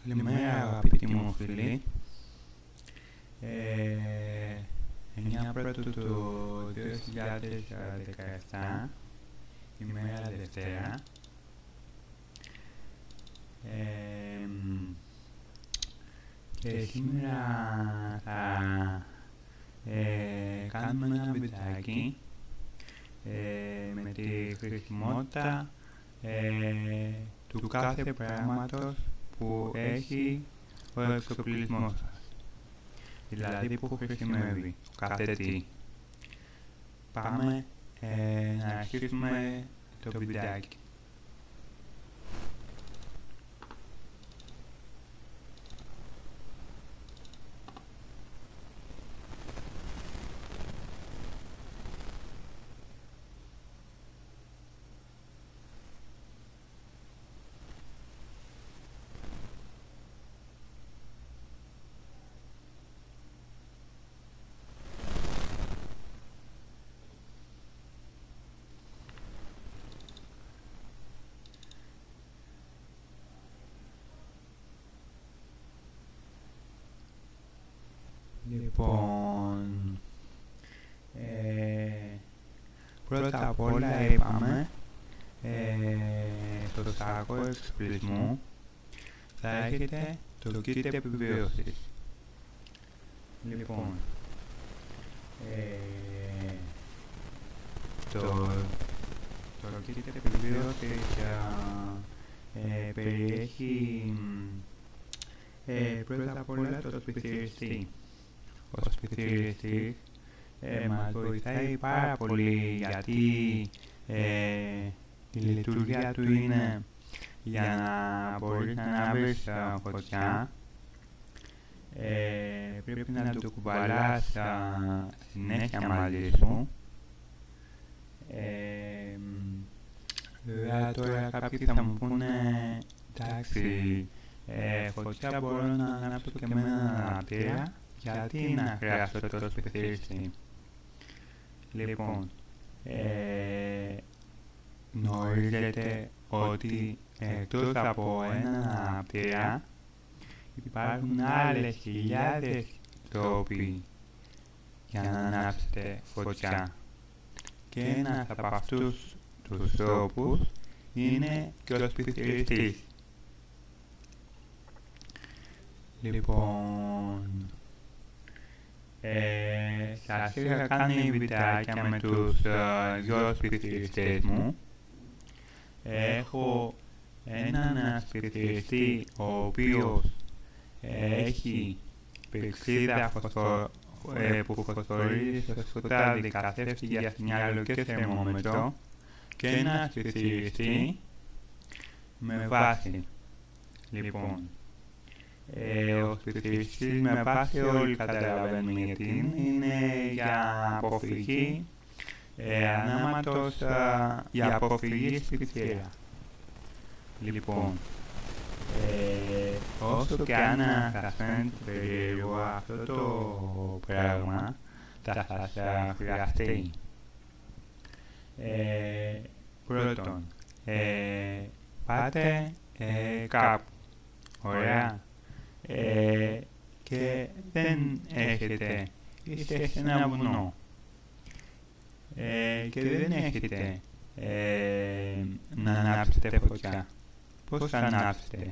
Καλημέρα αγαπητοί μου φίλοι. 9 Πρώτου του 2017, ημέρα Δευτέρα. Και σήμερα θα κάνουμε ένα βιντεάκι με τη χρησιμότητα του κάθε πράγματος που έχει ο εξοπλισμός σας, δηλαδή που χρησιμεύει κάθε τι. Πάμε να αρχίσουμε το βιντεάκι. Λοιπόν, πρώτα απ' όλα είπαμε στο σάκο εξοπλισμού θα έχετε το kit επιβίωσης. Λοιπόν, το kit επιβίωσης περιέχει πρώτα απ' όλα το σπιθυριστή. Ο σπιθυριστής μας βοηθάει πάρα πολύ, γιατί η λειτουργία του είναι για να μπορείς να ανάβεις φωτιά. Πρέπει να το κουβαλάς συνέχεια μαζί σου. Βέβαια τώρα κάποιοι θα μου πούνε, εντάξει, φωτιά μπορώ να ανάψω και με έναν αναπτήρα, γιατί να χρειάζεται το σπιθυριστή. Λοιπόν, γνωρίζετε ότι εκτός από έναν αναπτήρα υπάρχουν άλλες χιλιάδες τρόποι για να ανάψετε φωτιά, και ένας από αυτούς τους τρόπους είναι και ο σπιθυριστής. Λοιπόν, σας είχα κάνει βιντεάκια με τους δυο σπιθυριστές μου. Έχω έναν σπιθυριστή ο οποίος έχει πηξίδα που φωσφορίζει στο σκοτάδι καθρέφτη για σινιάλο και θερμόμετρο, και ένα σπιθυριστή με βάση. Λοιπόν, ο σπιθυριστής με βάση όλοι καταλαβαίνουμε γιατί είναι για αποφυγή ανάματος, για αποφυγή σπιθύρα. Λοιπόν, όσο και αν σας φαίνεται περίεργο αυτό το πράγμα, θα σας χρειαστεί. Πρώτον, πάτε κάπου, ωραία, και δεν έχετε, είστε σε ένα βουνό, και δεν έχετε να ανάψετε φωτιά. Πώς θα ανάψετε?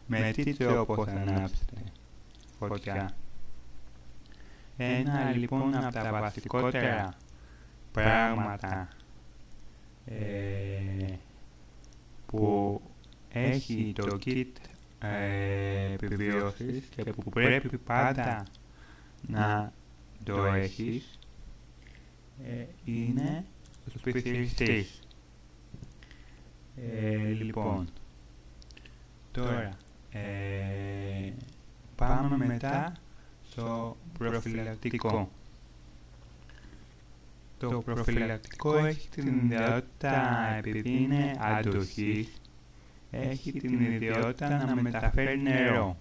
Με τι τρόπο θα ανάψετε φωτιά? Ένα λοιπόν από τα βασικότερα πράγματα που έχει το kit επιβίωσης και που πρέπει πάντα να το έχεις είναι ο σπιθυριστής. Λοιπόν, τώρα πάμε μετά στο προφυλακτικό. Το προφυλακτικό έχει την ιδιότητα, επειδή είναι αντοχής, έχει την ιδιότητα να μεταφέρει νερό.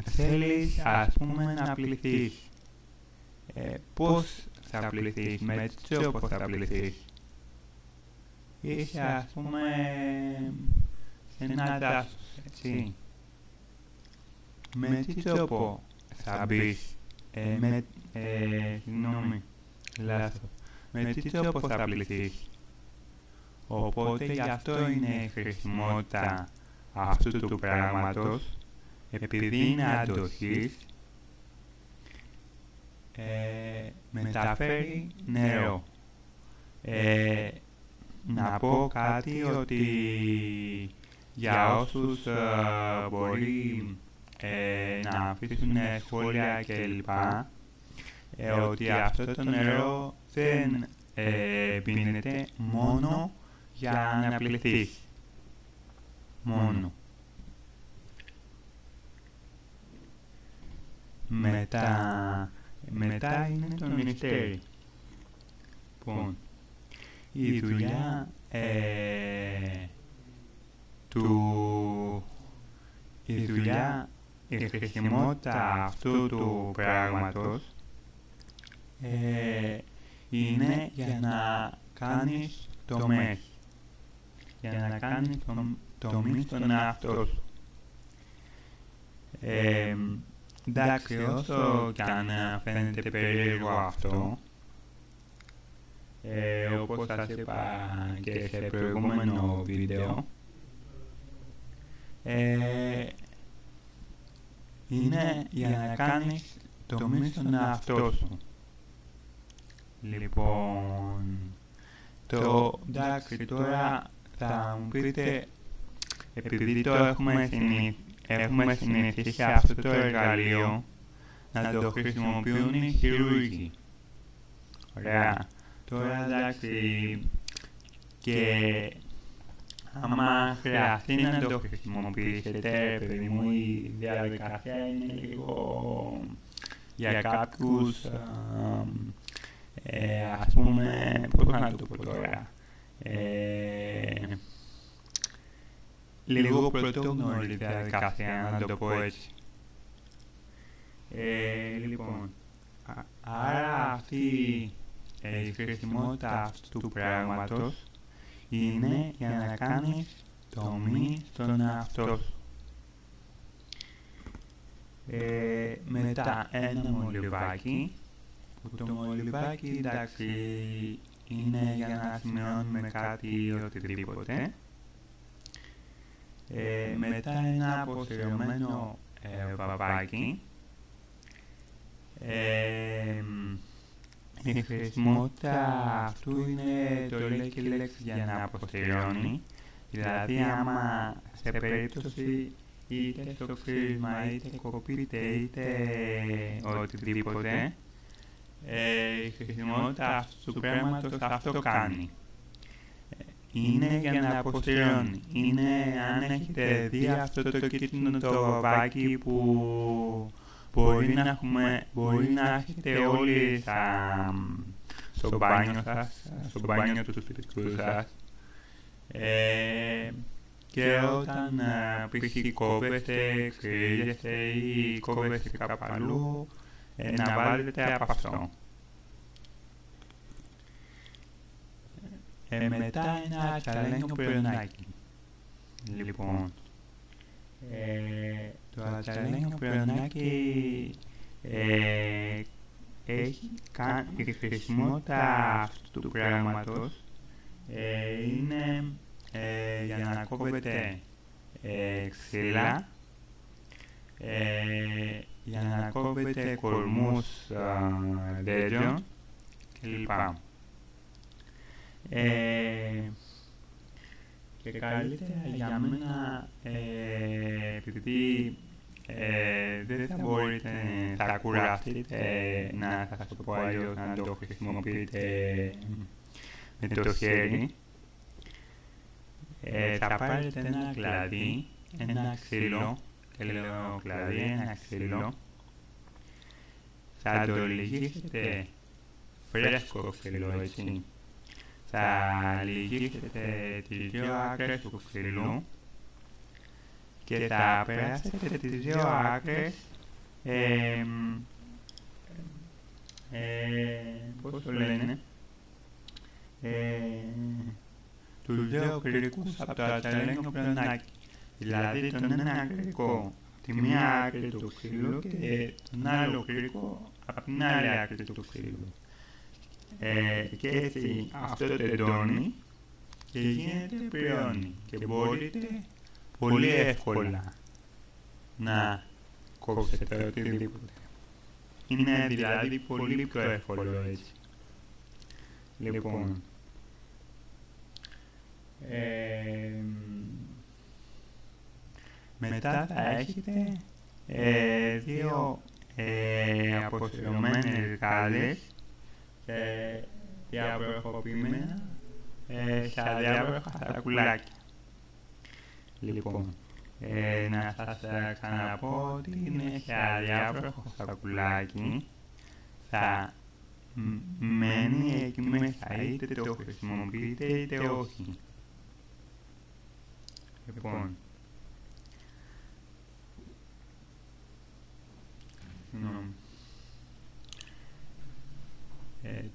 Θέλεις, ας πούμε, να πληθείς. Πώς θα πληθείς, με τι τρόπο θα πληθείς? είσαι ας πούμε σε ένα δάσος, έτσι. Με τι τρόπο θα μπεις, συγγνώμη, λάθος, με τι τρόπο θα πληθείς. Οπότε γι' αυτό είναι η χρησιμότητα αυτού του πράγματος, επειδή είναι αντοχής, μεταφέρει νερό. Να πω κάτι ότι για όσους μπορεί να αφήσουν σχόλια κλπ. Ότι αυτό το νερό δεν πίνεται μόνο για να πληθείς. Μόνο. Μετά είναι το νηστέρι. Λοιπόν, η δουλειά η χρησιμότητα αυτού του πράγματος είναι για να κάνεις τομές. Για να κάνεις τομείς στον εαυτό σου. Εντάξει, όσο κι αν φαίνεται περίεργο αυτό, όπως σας είπα και σε προηγούμενο βίντεο, είναι για να κάνεις τομείς στον εαυτό σου. Λοιπόν, εντάξει, τώρα θα μου πείτε, επειδή το έχουμε συνηθίσει αυτό το εργαλείο να το χρησιμοποιούν οι χειρούργοι. Ωραία. Τώρα εντάξει, και άμα χρειαστεί να το χρησιμοποιήσετε, παιδί μου, η διαδικασία είναι λίγο για κάποιους, ας πούμε, πώς να το πω τώρα, λίγο πρωτόγνωρη διαδικασία, να το πω έτσι. Λοιπόν, άρα αυτή η χρησιμότητα αυτού του πράγματος είναι για να κάνεις τομή στον εαυτό σου. Μετά ένα μολυβάκι, που το μολυβάκι εντάξει είναι για να σημειώνουμε κάτι ή οτιδήποτε. Μετά ένα αποσυρωμένο βαβάκι. Η χρησιμότητα αυτού είναι το λέξη για να αποσυρώνει. Δηλαδή άμα σε περίπτωση είτε στο φρίσμα είτε κοπείτε είτε οτιδήποτε, η χρησιμότητα αυτού του πράγματος αυτό κάνει. Είναι για να αποσυρώνει. Είναι, αν έχετε δει αυτό το κίτρινο το βαβάκι που μπορεί να έχετε όλοι στο μπάνιο σας, στο μπάνιο του σπιτικού σας, και όταν π.χ. κόβεστε, ξυρίζεστε ή κόβεστε κάπου αλλού, να βάλετε από αυτό. Μετά ένα τσαλένιο πυρονάκι. Λοιπόν, το τσαλένιο πυρονάκι έχει η χρησιμότητα αυτού του πράγματος είναι για να κόβετε ξύλα, για να κόβετε κορμούς δέντρων κλπ. Και καλύτερα για μένα, επειδή δεν θα μπορείτε, θα κουραστείτε να σας το πω αλλιώς, να το χρησιμοποιείτε με το χέρι, θα πάρετε ένα κλαδί, ένα ξύλο, και λέω κλαδί, ένα ξύλο, θα το λυγίσετε φρέσκο ξύλο, έτσι. Θα λυγίσετε τις δύο άκρες του ξύλου και θα περάσετε τις δύο άκρες, πώς το λένε, τους δύο κρίκους από το αταλένιο πλονάκι, δηλαδή τον ένα κρίκο τη μία άκρη του ξύλου και τον άλλο κρίκο από την άλλη άκρη του ξύλου. Και έτσι αυτό τεντώνει και γίνεται πριόνι και μπορείτε πολύ εύκολα να κόψετε οτιδήποτε. Είναι δηλαδή πολύ πιο εύκολο έτσι. Λοιπόν, μετά θα έχετε δύο αποσυρωμένες γάλες διαβροχοποιημένα σε αδιάβροχα σακουλάκια. Λοιπόν, να σας ξαναπώ ότι είναι σε αδιάβροχο σακουλάκι, θα μένει εκεί μέσα, είτε το χρησιμοποιείτε είτε όχι. Λοιπόν,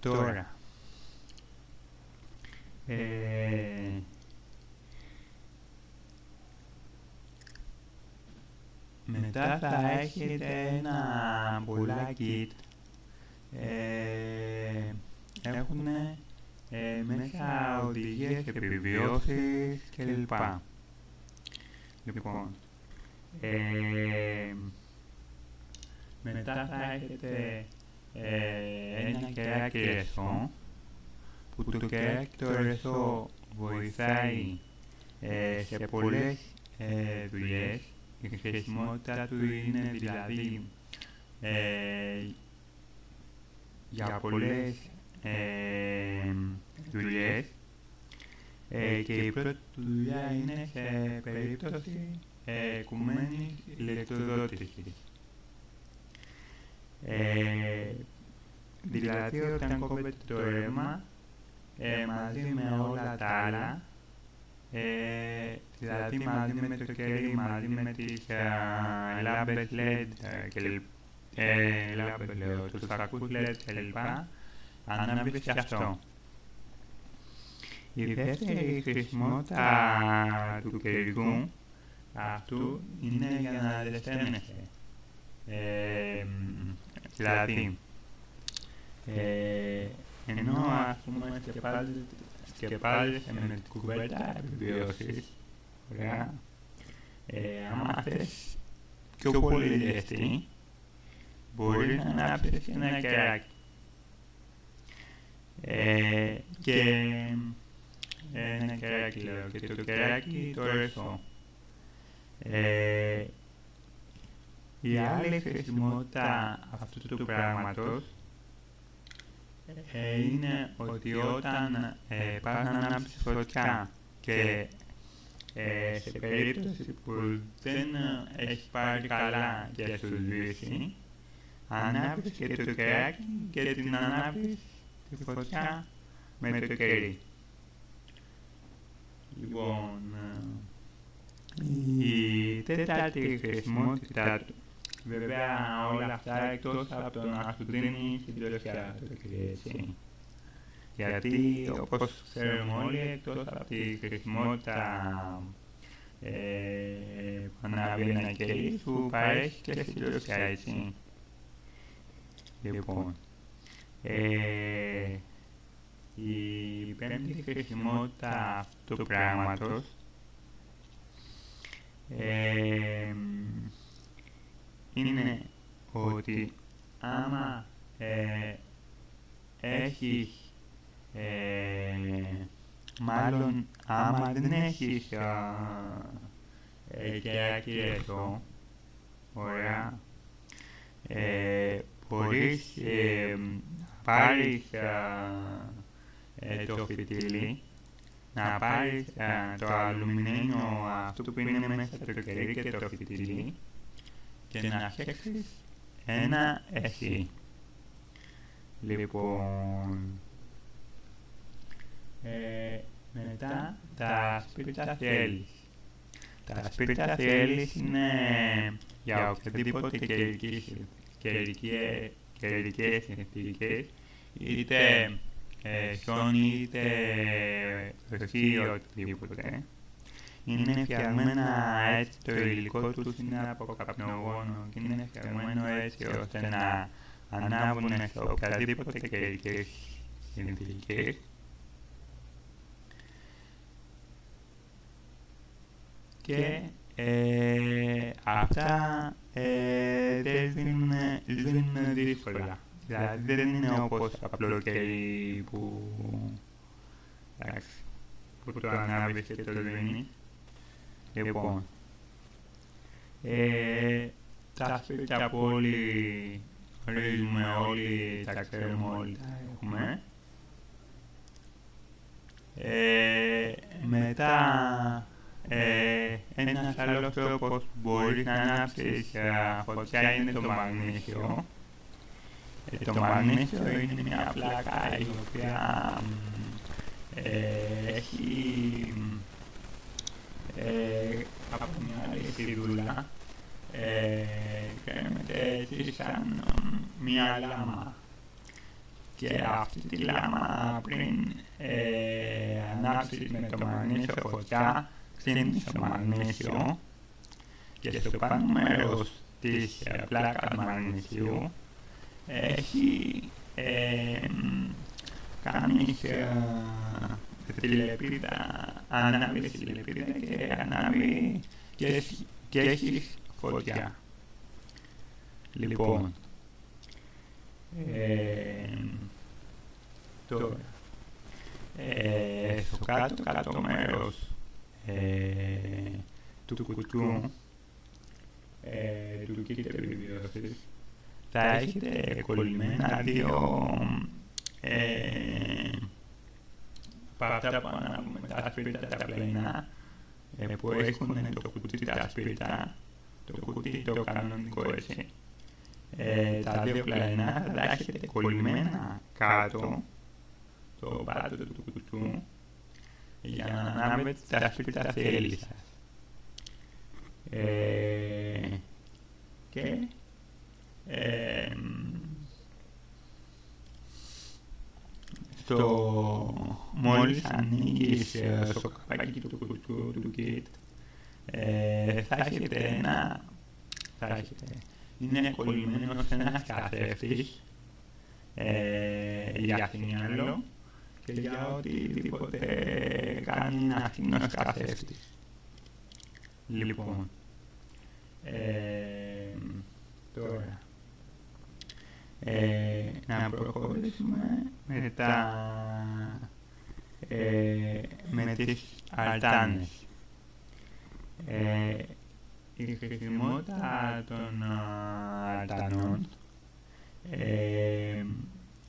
τώρα μετά θα έχετε ένα πολλά kit, έχουν μέσα οδηγίες επιβιώσης κλπ. Λοιπόν, μετά θα έχετε ένα κεράκι ρεσό, που το κεράκι το ρεσό βοηθάει σε πολλές δουλειές. Η χρησιμότητα του είναι δηλαδή για πολλές δουλειές, και η πρώτη δουλειά είναι σε περίπτωση οικουμένης ηλεκτροδότησης. Δηλαδή όταν κόβετε το ρεύμα μαζί με όλα τα άλλα, δηλαδή μαζί με το κερί, μαζί με τις λάμπες LED και τους φακούς LED κλπ, ανάβει και αυτό. Η δεύτερη χρησιμότητα του κεριού αυτού είναι για να ζεσταίνεσαι. Δηλαδή, ενώ ας πούμε σκεπάζεσαι με την κουβέρτα επιβίωσης, ωραία, άμα θες πιο πολύ ζεστή, μπορείς να ανάψεις ένα κεράκι. Και ένα κεράκι λέω, και το κεράκι το ρεσό. Η άλλη χρησιμότητα αυτού του πράγματος είναι ότι όταν πας να ανάψεις φωτιά και σε περίπτωση που δεν έχει πάρει καλά και σου σβήσει, ανάβεις και το κεράκι και την ανάβεις τη φωτιά με το κερί. Λοιπόν, η τέταρτη χρησιμότητά του, βέβαια όλα αυτά εκτός από το να σου δίνει συντροφιά το κερί, έτσι. Γιατί όπως ξέρουμε όλοι, εκτός από τη χρησιμότητα που ανάβει ένα κερί, σου παρέχει και συντροφιά, έτσι. Λοιπόν, η πέμπτη χρησιμότητα αυτού του πράγματος είναι ότι άμα έχεις, μάλλον άμα δεν έχεις κεράκι ρεσό, ωραία, μπορείς να πάρεις το φυτίλι, να πάρεις το αλουμινένιο αυτό που είναι μέσα στο κερί και το φυτίλι και να φτιάξεις ένα εσύ. Λοιπόν, μετά τα σπίρτα θυέλης. Τα σπίρτα θυέλης είναι για οποιαδήποτε καιρικές συνθήκες, είτε χιόνι είτε βροχή οτιδήποτε. Είναι φτιαγμένα έτσι, το υλικό τους είναι από καπνογόνο και είναι φτιαγμένο έτσι ώστε να ανάβουν σε οποιαδήποτε καιρικές συνθήκες. Και αυτά δεν είναι δύσκολα. Δηλαδή δεν είναι όπως απλό κερί που το ανάβεις και το δίνεις. Λοιπόν, τα σπίτια που όλοι γνωρίζουμε, όλοι τα ξέρουμε, όλοι τα έχουμε. Μετά ένας άλλος τρόπος που μπορείς να ανάψεις φωτιά είναι το μαγνήσιο. Το μαγνήσιο είναι μια πλάκα η οποία έχει από μια άλλη σιδούλα, κρέμεται έτσι σαν μια λάμα. Και αυτή τη λάμα πριν ανάψεις με το μαγνήσιο φωτιά, ξύνεις το μαγνήσιο και στο πάνω μέρος της πλάκας μαγνησίου έχει κάνεις τη λεπίδα, ανάβεις τη λεπίδα και ανάβει και έχεις φωτιά. Λοιπόν, τώρα, στο κάτω μέρος του κουτιού του kit επιβίωσης θα έχετε κολλημένα δύο από αυτά που ανάβουμε τα σπίρτα τα πλαϊνά που έχουν το κουτί τα σπίρτα, το κουτί το κανονικό έτσι. Τα δύο πλαϊνά θα τα έχετε κολλημένα κάτω το πάτο του κουτιού για να ανάβετε τα σπίρτα θέλη σας. Και μόλις ανοίγεις στο καπάκι του κουτιού του kit θα έχετε είναι κολλημένος ένας καθρέφτης για σινιάλο και για οτιδήποτε κάνει ένα φθηνός καθρέφτης. Λοιπόν, τώρα να προχωρήσουμε με τις αλτάνες. Η χρησιμότητα των αλτανών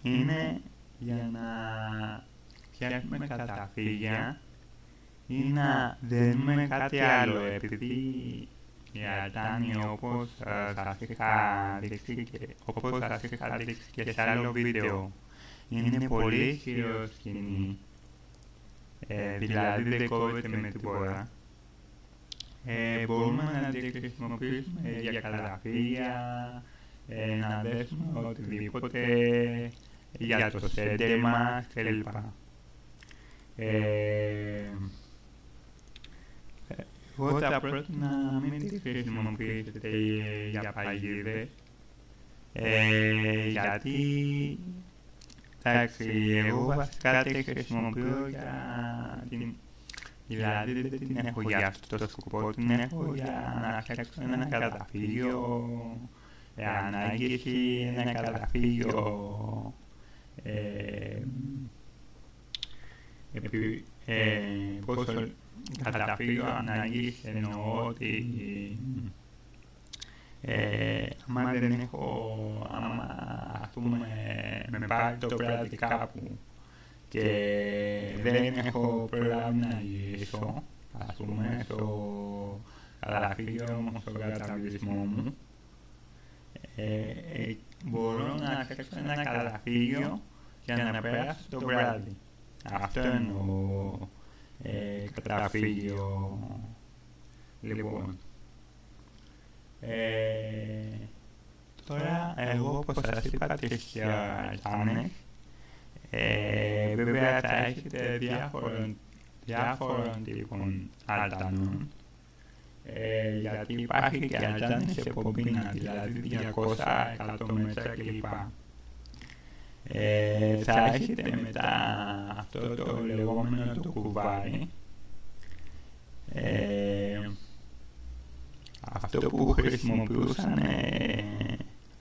είναι για να φτιάχνουμε καταφύγια ή να δένουμε κάτι άλλο, επειδή η αλτάνη όπως σας είχα δείξει και σε άλλο βίντεο είναι πολύ ισχυρό σκηνή, δηλαδή δεν κόβεται με τίποτα. Μπορούμε να τη χρησιμοποιήσουμε για καταφύγια, να δέσουμε οτιδήποτε για το σέντερ μας κλπ. Εγώ θα πρότεινα να μην τη χρησιμοποιήσετε για παγίδες, γιατί εντάξει, εγώ βασικά τη χρησιμοποιώ για την... Δηλαδή δεν την έχω για αυτό το σκοπό, την έχω για να φτιάξω ένα καταφύγιο, ανάγκηση, ένα καταφύγιο πόσο καταφύγιο ανάγκης εννοώ ότι άμα δεν έχω, άμα ας πούμε με πάρει το βράδυ κάπου και δεν έχω προλάβει να γυρίσω, ας πούμε στο καταφύγιο μου, στο καταβλισμό μου, μπορώ να φτιάξω ένα καταφύγιο για να περάσω το βράδυ. Αυτό εννοώ καταφύγιο. Λοιπόν, τώρα εγώ όπως σας είπα τις αλτάνες Βέβαια θα έχετε διάφορων τύπων αλτανών, γιατί υπάρχει και αλτάνη σε πομπίνα, δηλαδή 200 εκατόμετρα κλπ. Θα έχετε μετά αυτό το λεγόμενο το κουβάρι, αυτό που χρησιμοποιούσαν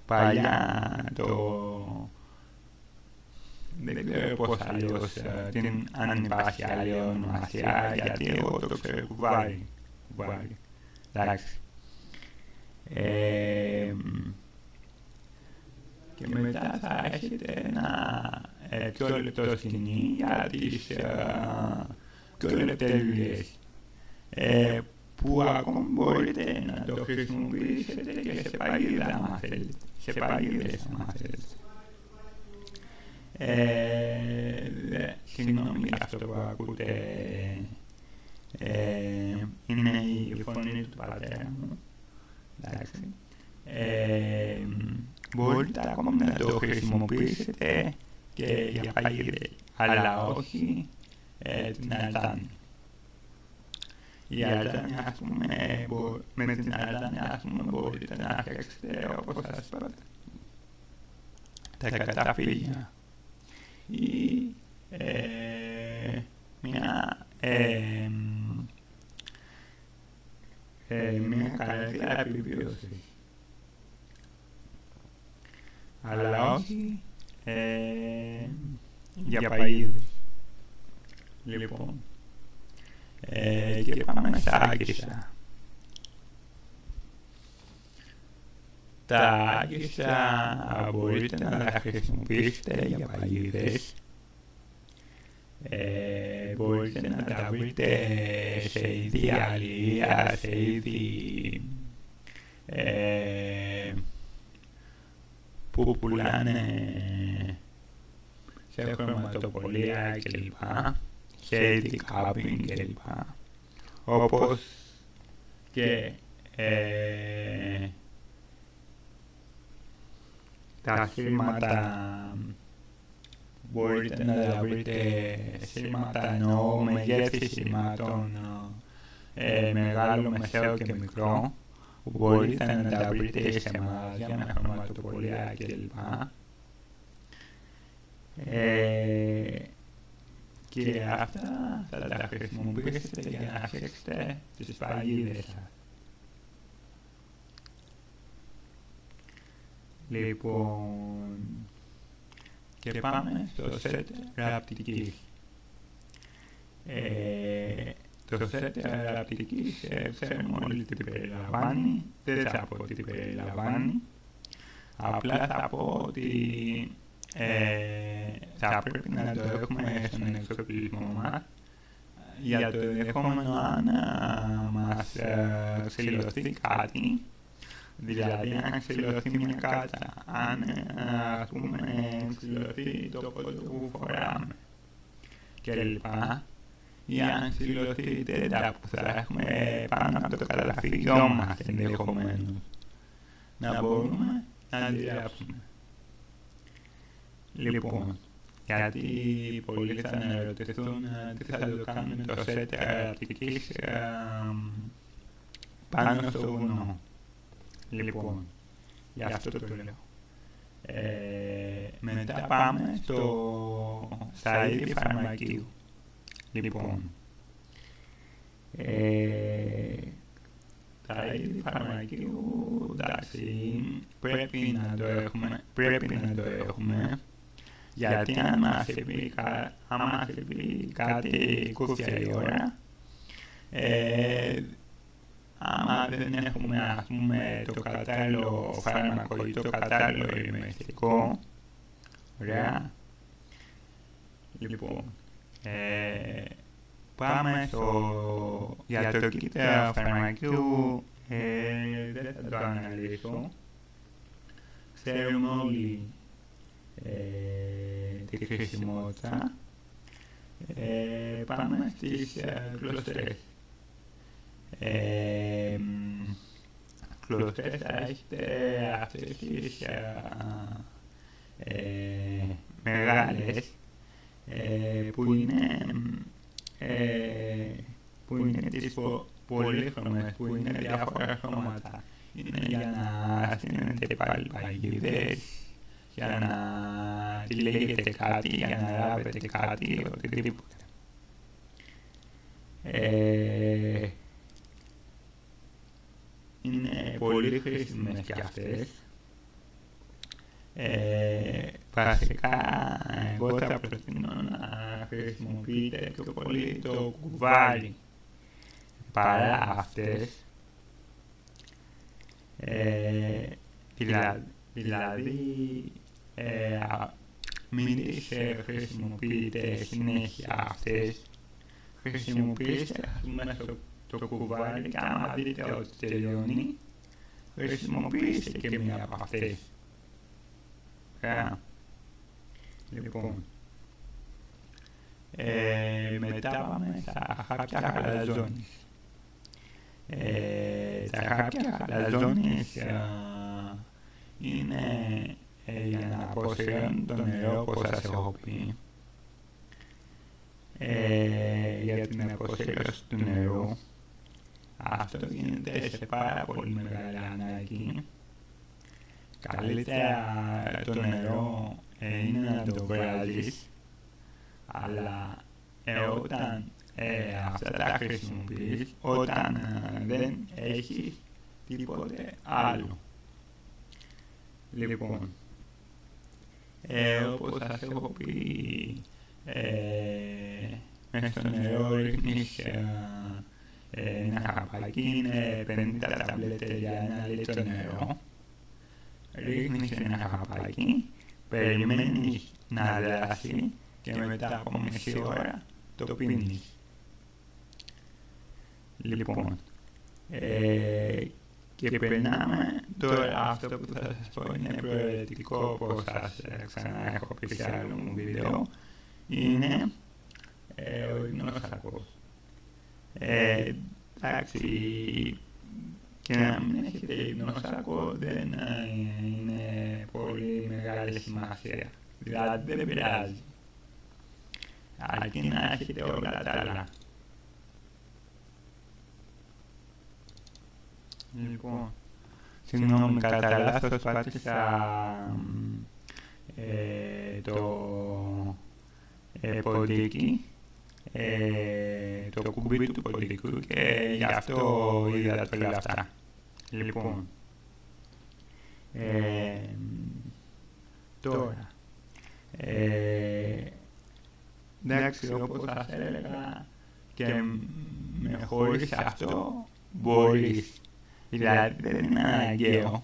παλιά δεν ξέρω πώς αλλιώς, αν υπάρχει άλλη ονομασία, γιατί εγώ το ξέρω κουβάρι. Εντάξει. Και μετά θα έχετε ένα πιο λεπτό σκηνή για τις πιο λεπτές δουλειές, που ακόμα μπορείτε να το χρησιμοποιήσετε και σε παγίδα άμα θέλετε. Σε παγίδες άμα θέλετε. Συγγνώμη για αυτό που ακούτε, είναι η φωνή του πατέρα μου. Εντάξει. Μπορείτε ακόμα να το χρησιμοποιήσετε και για παγίδες, αλλά όχι την αλτάνη. Η αλτάνη, ας πούμε, με την αλτάνη, ας πούμε, μπορείτε να φτιάξετε, όπως σας είπα, τα καταφύγια ή μια καρδιά επιβίωση. Αλλά όχι για παγίδες. Λοιπόν, και πάμε στα άγκισσα. Τα άγκισσα μπορείτε να τα χρησιμοποιήσετε για παγίδες. Μπορείτε να τα βρείτε σε είδη αλληλεία, σε είδη που πουλάνε σε χρωματοπολία κλπ, σε είδη κάμπινγκ κλπ, όπως και τα σύρματα. Μπορείτε να τα βρείτε σύρματα, εννοώ μεγέθη σύρματων, μεγάλο, μεσαίο και μικρό, που μπορείτε να τα βρείτε σε μαγαζιά με χρωματοπολία κλπ. Και αυτά θα τα χρησιμοποιήσετε για να φτιάξετε τις παγίδες σας. Λοιπόν, και πάμε στο σετ ραπτικής. Το σετ ραπτικής ξέρουμε όλοι τι περιλαμβάνει, δεν θα πω τι περιλαμβάνει, απλά θα πω ότι θα πρέπει να το έχουμε στον εξοπλισμό μας για το ενδεχόμενο αν μας ξυλωθεί κάτι. Δηλαδή, αν ξυλωθεί μια κάτσα, αν ας πούμε ξυλωθεί το κόλλο που φοράμε κλπ, ή αν ξυλωθεί η τέντα που θα έχουμε πάνω από το καταφύγιό μας ενδεχομένως, να μπορούμε να αντιδράσουμε. Λοιπόν, γιατί πολλοί θα αναρωτηθούν τι θα το κάνουμε το σετ ραπτικής πάνω στο βουνό. Λοιπόν, γι' αυτό το λέω. Μετά πάμε στα είδη φαρμακείου. Λοιπόν, τα είδη φαρμακείου, εντάξει, πρέπει να το έχουμε, γιατί αν μας συμβεί κάτι κούφια η ώρα, άμα δεν έχουμε, ας πούμε, το κατάλληλο φάρμακο ή το κατάλληλο ηρεμιστικό, ωραία. Λοιπόν, πάμε για το κοίτα φαρμακείου, δεν θα το αναλύσω. Ξέρουμε όλοι τη χρησιμότητα. Πάμε στις κλωστές. Κλωστές θα έχετε αυτές τις μεγάλες, που είναι τις πολύχρωμες, που είναι διάφορα χρώματα. Είναι για να στείνετε πάλι παγίδες, για να τυλίγετε κάτι, για να ράβετε κάτι, οτιδήποτε. Είναι πολύ χρήσιμες και αυτές. Βασικά, εγώ θα προτείνω να χρησιμοποιείτε πιο πολύ το κουβάρι παρά αυτές. Δηλαδή, μην τις χρησιμοποιείτε συνέχεια αυτές. Χρησιμοποιήστε, ας πούμε, το κουβάρι και άμα δείτε ότι τελειώνει, χρησιμοποιήστε και μία από αυτές. Λοιπόν, μετά πάμε στα χάπια χαλαζόνης. Τα χάπια χαλαζόνης είναι για να αποσύρουν το νερό, όπως σας έχω πει. Για την αποσύρωση του νερού. Αυτό γίνεται σε πάρα πολύ μεγάλη ανάγκη. Καλύτερα το νερό είναι να το βγάλεις, αλλά όταν αυτά τα χρησιμοποιείς, όταν δεν έχεις τίποτε άλλο. Λοιπόν, όπως σας έχω πει, μέσα στο νερό ρίχνεις ένα χαπάκι, είναι 50 ταμπλέτες για 1 λίτρο νερό. Ρίχνεις ένα χαπάκι, περιμένεις να δράσει και μετά από μισή ώρα το πίνεις. Λοιπόν, και περνάμε τώρα, αυτό που θα σας πω είναι προαιρετικό, όπως σας ξανά έχω πει σε άλλο μου βίντεο, είναι ο ινόσακος. Εντάξει, και να μην έχετε ινόσακο δεν είναι πολύ μεγάλη σημασία. Δηλαδή δεν πειράζει. Αρκεί να έχετε όλα τα άλλα. Λοιπόν, συγγνώμη, κατά λάθος πάτησα το ποντίκι, το κουμπί του ποντικού και γι' αυτό είδα όλα αυτά. Λοιπόν, τώρα, εντάξει, όπως σας έλεγα, και με χωρίς αυτό μπορείς. Δηλαδή δεν είναι αναγκαίο.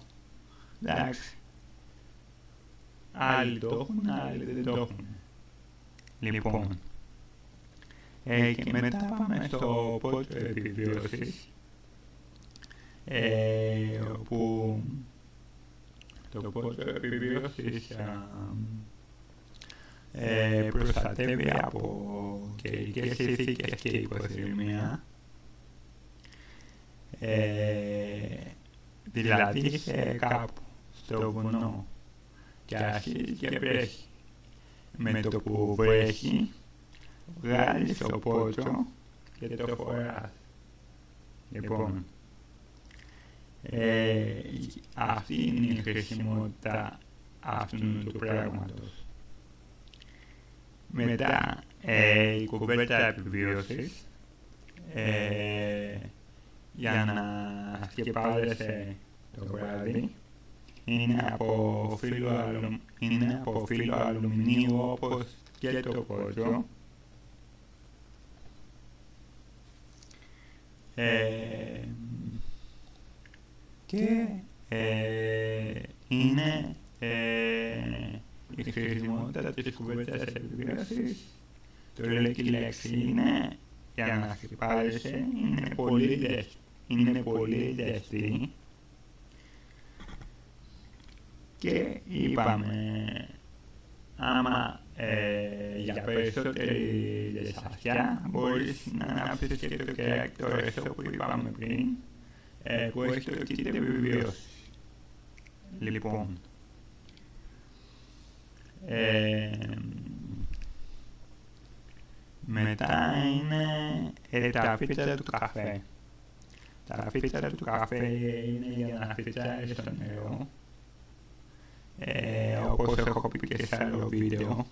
Εντάξει. Άλλοι το έχουν, άλλοι δεν το έχουν. Λοιπόν. Και μετά πάμε στο πότσο επιβίωσης. Όπου το πότσο επιβίωσης προστατεύει από καιρικές συνθήκες και υποθερμία. Δηλαδή είσαι κάπου στο βουνό και αρχίζει και βρέχει. Με το που βρέχει βγάλεις το πότσο και το φοράς. Λοιπόν, αυτή είναι η χρησιμότητα αυτού του πράγματος. Μετά η κουβέρτα επιβίωσης, για να σκεπάζεσαι το βράδυ, είναι από φύλλο αλουμινίου όπως και το πότσο. Και είναι η χρησιμότητα της κουβέρτας επιβίωσης. Το λέει και η λέξη είναι για να σκεπάζεσαι, είναι πολύ ζεστή. Και είπαμε, άμα για περισσότερη ζεστασιά μπορείς να ανάψεις και το κεράκι το ρεσό που είπαμε πριν, που έχει το kit επιβίωσης. Λοιπόν, Μετά είναι τα φίλτρα του καφέ. Τα φίλτρα του καφέ είναι για να φιλτράρεις το νερό. Όπως έχω πει και σε άλλο βίντεο.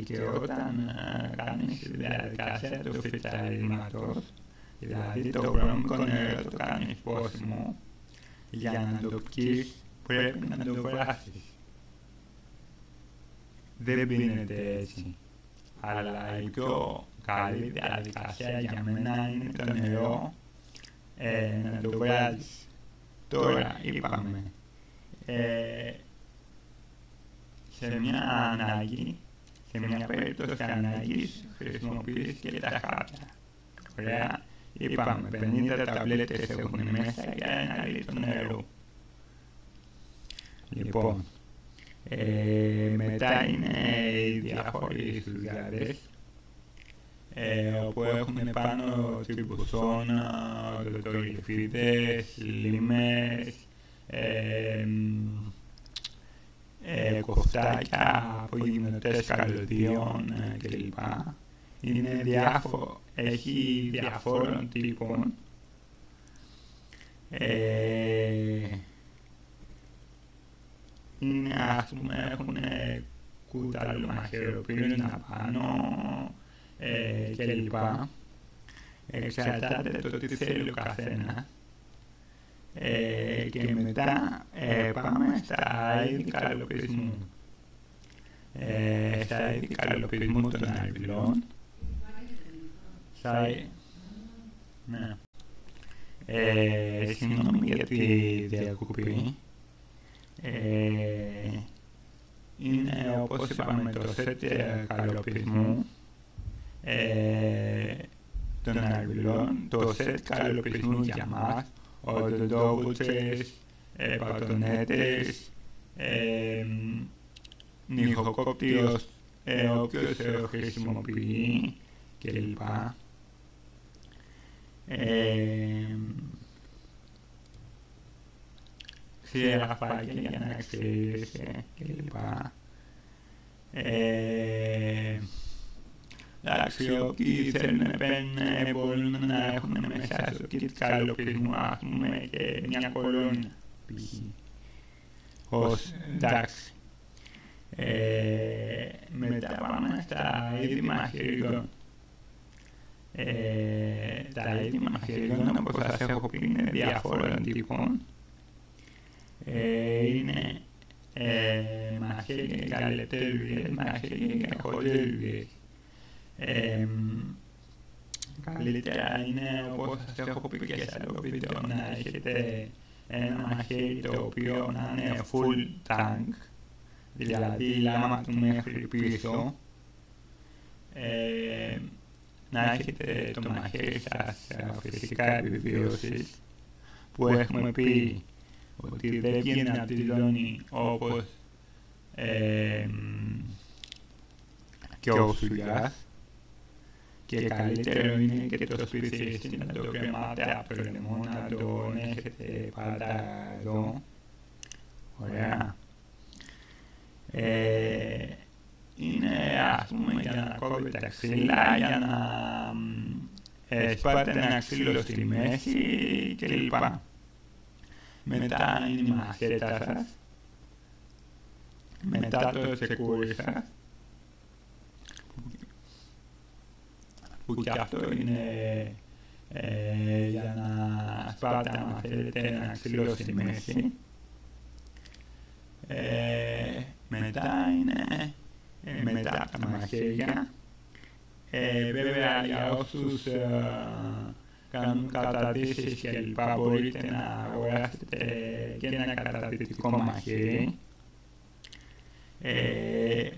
Και όταν κάνεις τη διαδικασία του φιλτραρίσματος, δηλαδή το βρώμικο νερό το κάνεις πόσιμο, για να το πιεις πρέπει να το βράσεις. Δεν πίνεται έτσι. Αλλά η πιο καλή διαδικασία για μένα είναι το νερό να το βράζεις. Τώρα είπαμε, σε μια ανάγκη, σε μια περίπτωση ανάγκης χρησιμοποιείς και τα χάπια. Ωραία, είπαμε 50 ταμπλέτες έχουν μέσα για 1 λίτρο νερού. Λοιπόν, μετά είναι οι διάφοροι σουζάδες όπου έχουν πάνω τριμπουσόνα, δοτογλυφίδες, λίμες, κοφτάκια, απογυμνωτές καλωδίων κλπ. Είναι έχει διαφόρων τύπων. Είναι, ας πούμε, έχουν κουταλομαχαιροπύρουνα πάνω κλπ. Εξαρτάται το τι θέλει ο καθένας. Και μετά πάμε στα είδη καλοπισμού. Στα είδη καλοπισμού των αρβιλών. Ναι. Συγγνώμη για τη διακοπή. Είναι, όπως είπαμε, το σετ καλοπισμού των αρβιλών, το σετ καλοπισμού για μας, οδοντόβουτσες, πατονέτες, νυχοκόπτιος, όποιος χρησιμοποιεί κλπ. Ξηραφάκια για να ξύρισε κλπ. Εντάξει, όποιοι θέλουν μπορούν να έχουν μέσα στο kit καλοπισμού, ας πούμε, και μια κολόνια π.χ. Εντάξει. Μετά πάμε στα είδη μαχαιριών. Τα είδη μαχαιριών, όπως σας έχω πει, είναι διαφόρων τύπων. Είναι μαχαίρια καλετέλουργες, μαχαίρια για χοντέλουργες. Καλύτερα είναι, όπως σας έχω πει και σε άλλο βίντεο, να έχετε ένα μαχαίρι το οποίο να είναι full tank, δηλαδή λάμα του μέχρι πίσω, να έχετε το μαχαίρι σας φυσικά επιβίωσης, που έχουμε πει ότι δεν βγαίνει από τη ζώνη όπως και ο σουλιάς, και καλύτερο είναι και το σπίτι εσείς να το κρεμάτε από το λαιμό, να το έχετε πάντα εδώ. Ωραία. Είναι, ας πούμε, για να κόβετε τα ξύλα, για να σπάτε ένα ξύλο στη μέση κλπ. Μετά είναι η μαχαίτα σας, μετά το τσεκούρι σας, που και αυτό είναι για να σπάτε άμα θέλετε ένα ξύλο στη μέση. Μετά είναι μετά τα μαχαίρια. Βέβαια, για όσους κάνουν καταδύσεις και λοιπά, μπορείτε να αγοράσετε και ένα καταδυτικό μαχαίρι.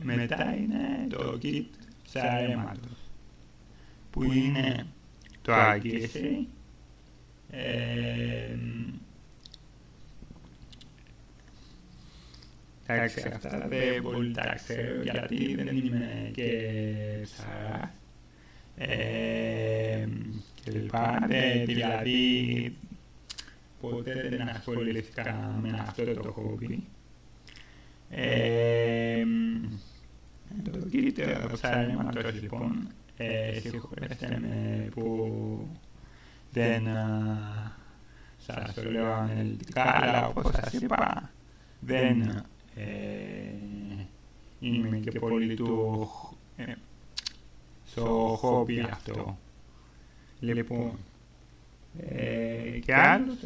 Μετά είναι το kit ψαρέματος, που είναι το αγγίσι, εντάξει, αυτά δεν πολύ τα ξέρω γιατί δεν είμαι και ψαράς κλπ. Δηλαδή ποτέ δεν ασχολήθηκα με αυτό το χόμπι. Το κύτταρο ψάρεματος λοιπόν, συγχωρέστε με που δεν σας το λέω αναλυτικά, αλλά όπως σας είπα δεν είμαι και πολύ του στο χόμπι αυτό. Λοιπόν, και άλλους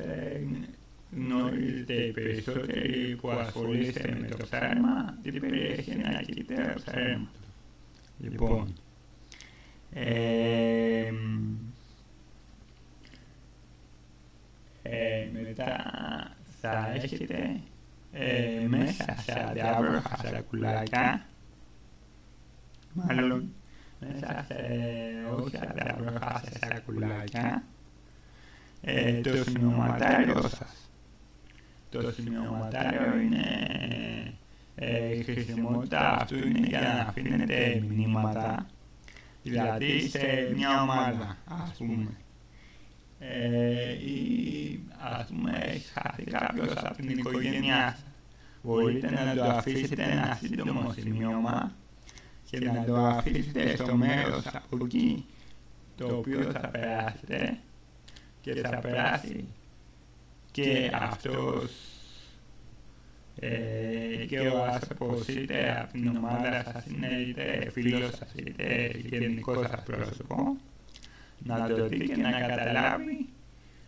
γνωρίζετε οι περισσότεροι που ασχολείστε με το ψάρεμα τι περιέχει ένα κύτταρο ψαρέματος. Λοιπόν, μετά θα έχετε μέσα σε αδιάβροχα σακουλάκια, μάλλον μέσα σε όχι αδιάβροχα σε σακουλάκια, το σημειωματάριο σας. Το σημειωματάριο είναι η χρησιμότητα αυτού είναι για να αφήνετε μηνύματα, δηλαδή σε μια ομάδα, ας πούμε. Ή ας πούμε έχει χάσει κάποιος από την οικογένειά σας. Μπορείτε να το αφήσετε ένα σύντομο σημείωμα και να το αφήσετε στο μέρος από εκεί το οποίο θα περάσετε και θα περάσει και αυτός και ο άνθρωπος είτε από την ομάδα σας είναι είτε φίλος σας είτε γενικό σας πρόσωπο, να το δει και να καταλάβει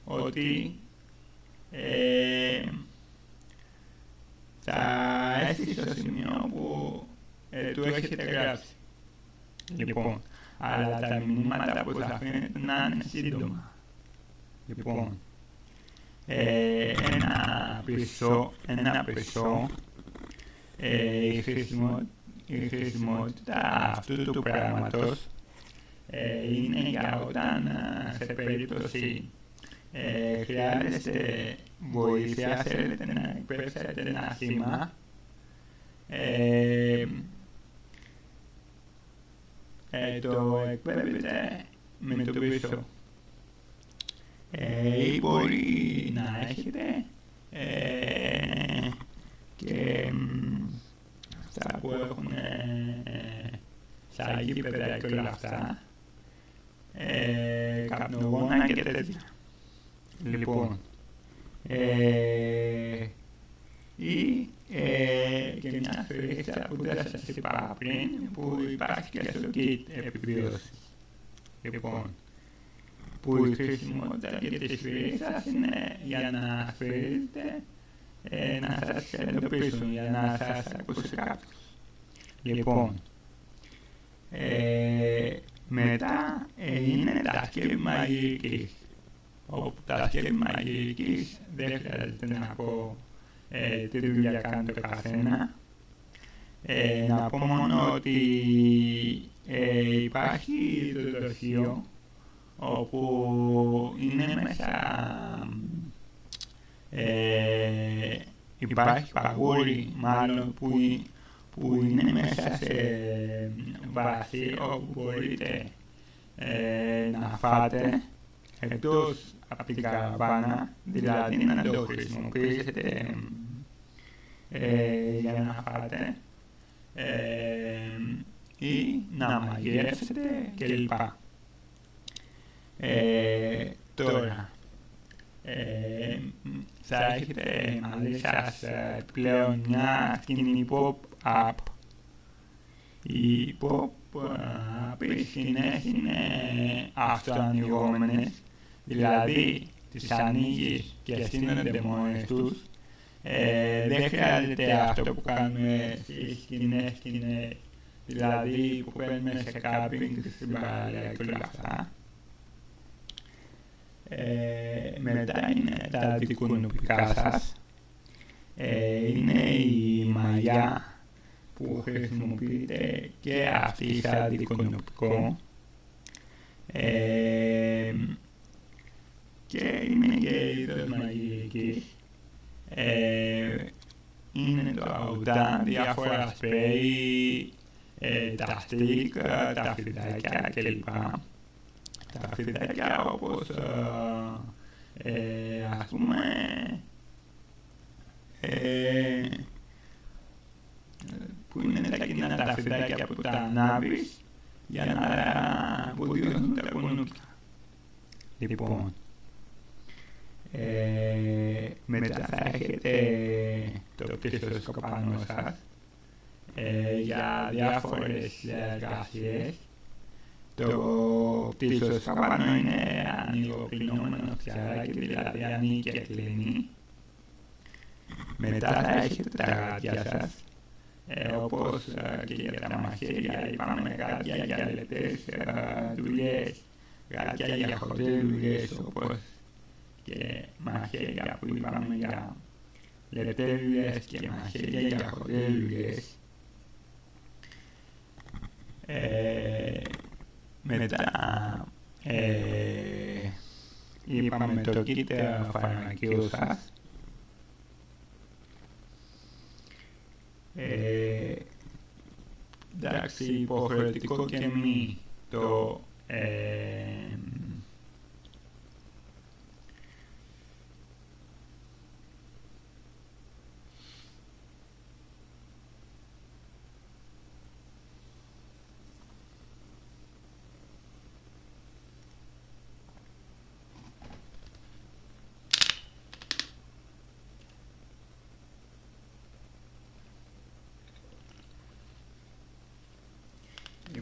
ότι θα έρθει στο σημείο που του έχετε γράψει. Λοιπόν, αλλά τα μηνύματα που θα αφήνετε να είναι σύντομα. Λοιπόν, ένα πισό, η χρησιμότητα αυτού του πράγματος είναι για όταν σε περίπτωση χρειάζεστε βοήθεια, θέλετε να εκπέμψετε ένα θύμα, το εκπέμπετε με το πίσω. Ή μπορεί να έχετε και αυτά που έχουν σαν γήπεδα και όλα αυτά, καπνογόνα και τέτοια. Λοιπόν, ή και μια σφυρίτσα που δεν σας είπα πριν, που υπάρχει και στο kit επιβίωση. Λοιπόν, που η χρησιμότητα για τη σφυρίτσα είναι για να σφυρίζετε, να σας εντοπίσουν, για να σας ακούσει κάποιος. Λοιπόν, μετά είναι τα σκεύη μαγειρικής. Όπου τα σκεύη μαγειρικής δεν χρειάζεται να πω τι δουλειά κάνει το καθένα. Να πω μόνο ότι υπάρχει το δοχείο όπου είναι μέσα υπάρχει παγούρι μάλλον που είναι μέσα σε βάση όπου μπορείτε να φάτε εκτός από την καραβάνα, δηλαδή να το χρησιμοποιήσετε για να φάτε ή να μαγειρεύσετε κλπ. Τώρα θα έχετε μαζί σας πλέον μια σκηνή pop-up. Οι pop-up σκηνές είναι αυτοανοιγόμενες, δηλαδή τις ανοίγεις και στείνονται μόνες τους. Δεν χρειάζεται αυτό που κάνουμε στις σκηνές, δηλαδή που παίρνουμε σε κάμπινγκ, στην παραλία και όλα αυτά. Μετά είναι τα δικουνοπικά σας, είναι η μαλλιά που χρησιμοποιείται και αυτή σαν δικουνοπικό, και είναι και είδος μαγειρικής, είναι το αουτά, διάφορα σπρέι, τα στίκ, τα φιδάκια κλπ. Τα φιδάκια όπως ας πούμε που είναι τα κοινά τα φιδάκια που τα ανάβεις για να βουδιώσουν τα κουνούπια. Λοιπόν, μετά θα έχετε το πίσω σκοπάνο σας για διάφορες εργασίες. Το πίσω σκοπάνο είναι ανοιγοκλεινόμενο φτιαράκι, δηλαδή ανοίγει και κλείνει. Μετά θα έχετε τα γάτια σας, όπως και για τα μαχαίρια, είπαμε γάτια για λεπτές δουλειές, γάτια για χοντρές δουλειές, όπως και μαχαίρια που είπαμε για λεπτές δουλειές και μαχαίρια για χοντρές δουλειές. Μετά είπαμε το kit φαρμακείου σας. Εντάξει, υποχρεωτικό και μη το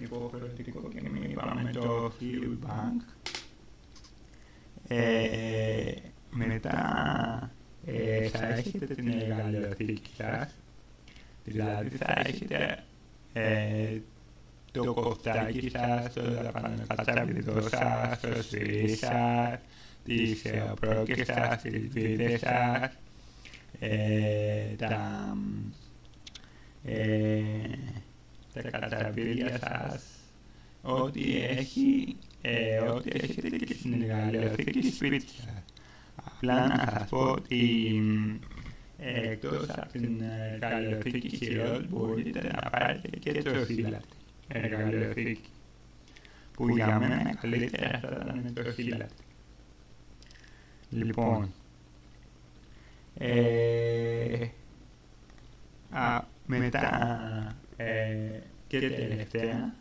υποχρεωτικό και μην είπαμε το Fuel Bank. Μετά θα έχετε την εργαλειοθήκη σας, δηλαδή θα έχετε το κοφτάκι σας, το κατσαβιδό σας, το σφυρί σας, τις πρόκες σας, τις βίδες σας, τα κατσαβίδια σας, ό,τι έχετε και στην εργαλειοθήκη σπίτι σας. Απλά να σας πω ότι εκτός από την εργαλειοθήκη χειρός μπορείτε να πάρετε και το φύλατη εργαλειοθήκη, που για μένα καλύτερα θα ήταν το φύλατη. Λοιπόν, μετά και τελευταία,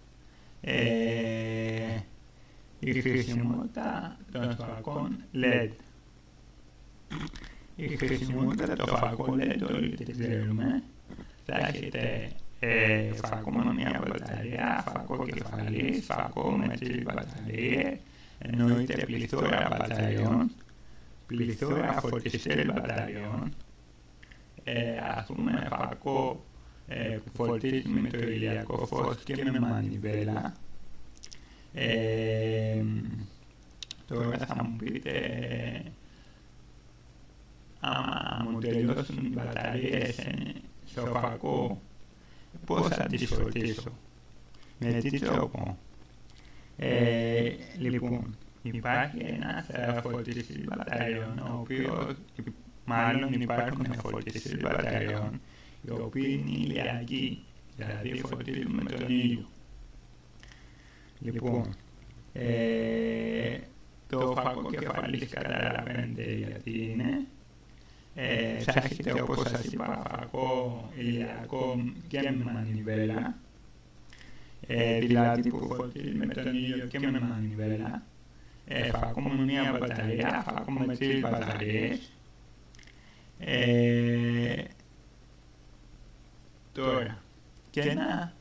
η χρησιμότητα των φακών LED. Η χρησιμότητα των φακών LED όλοι την ξέρουμε. Θα έχετε φακό με μία μπαταρία, φακό κεφαλής, φακό με 3 μπαταρίες, εννοείται πληθώρα μπαταριών, πληθώρα φορτιστές μπαταριών, ας πούμε φακό που φορτίζει με το ηλιακό φως και με μανιβέλα. Τώρα θα μου πείτε, άμα μου τελειώσουν οι μπαταρίες στο φακό, πώς θα τις φορτίσω, με τι τρόπο? Λοιπόν, υπάρχει ένας φορτιστής μπαταριών, ο οποίος, μάλλον υπάρχουν φορτιστές μπαταριών, οι οποίοι είναι ηλιακοί, δηλαδή φορτίζουν με τον ήλιο. Λοιπόν, το φακό κεφαλής καταλαβαίνετε γιατί είναι. Θα έχετε, όπως σας είπα, φακό ηλιακό και με μανιβέλα, δηλαδή που φορτίζει με τον ήλιο και με μανιβέλα, φακό με μία μπαταρία, φακό με 3 μπαταρίες. Τώρα, και ένα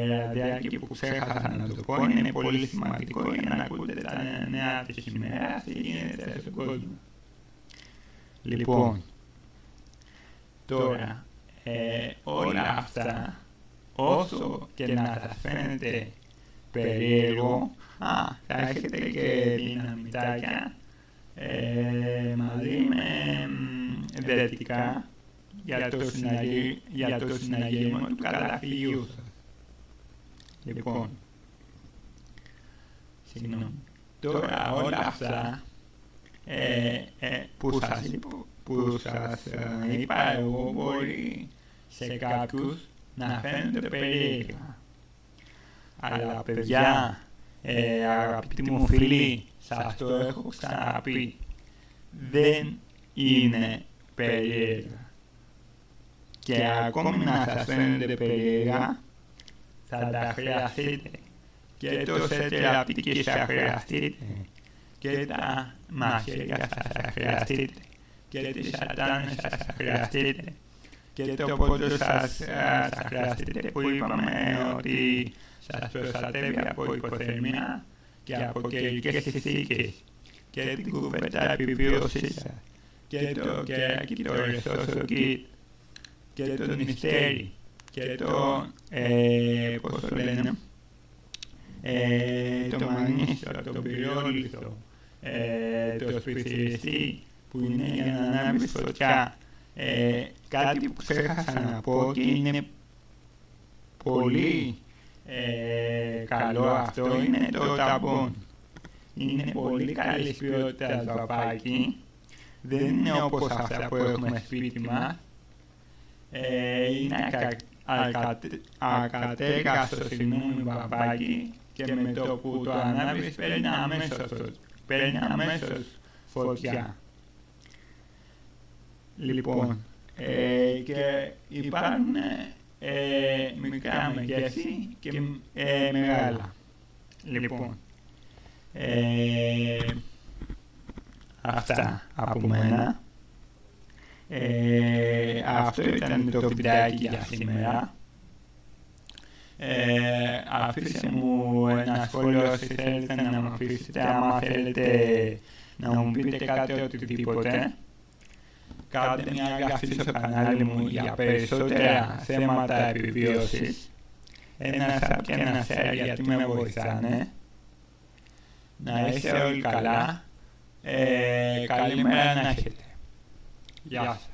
ραδιάκι που ξέχασα να το πω, είναι πολύ σημαντικό για να ακούτε τα νέα της ημέρας, τι γίνεται στον κόσμο. Λοιπόν, τώρα, όλα αυτά, όσο και να σας φαίνεται περίεργο, θα έχετε και δυναμητάκια μαζί με δετικά για το συναγερμό του καταφυλίου σας. Λοιπόν, τώρα όλα αυτά που σας είπα εγώ μπορεί σε κάποιους να φαίνονται περίεργα. Αλλά παιδιά, αγαπητοί μου φίλοι, σας το έχω ξαναπεί, δεν είναι περίεργα. και ακόμη να σας φαίνονται περίεργα, θα τα χρειαστείτε. Και το σετεραπτική θα χρειαστείτε. Και τα μαχαίρια θα χρειαστείτε. Και τις σατάνες θα χρειαστείτε. Και το πόντο σας θα χρειαστείτε, που είπαμε ότι σας προστατεύει από υποθερμία και από καιρικές συνθήκες. Και την κουβέντα επιβίωσης σας. Και το κεράκι, το ρεθόσοκι, και το νηστέρι. Και το, πώς το λένε, το μαγνήσιο, το πυρόλιθο, το σπιθυριστή, που είναι για να ανάβει φωτιά. Κάτι που ξέχασα να πω και είναι πολύ καλό αυτό είναι το ταμπόν. Είναι πολύ καλής ποιότητας βαπάκι. Δεν είναι όπως αυτά που έχουμε σπίτι μας. Είναι ακατέργαστο βαπάκι και με το που το ανάβεις παίρνει αμέσως φωτιά. Λοιπόν, και υπάρχουν μικρά μεγέθη και μεγάλα. Λοιπόν, αυτά από μένα. Αυτό ήταν το βιντεάκι για σήμερα. Αφήστε μου ένα σχόλιο όσοι θέλετε να μου αφήσετε. Άμα θέλετε να μου πείτε κάτι οτιδήποτε, κάντε μια εγγραφή στο κανάλι μου για περισσότερα θέματα επιβίωσης. Ένα sub και ένα share γιατί με βοηθάνε. Να είστε όλοι καλά. Καλή μέρα να έχετε. Γεια σας.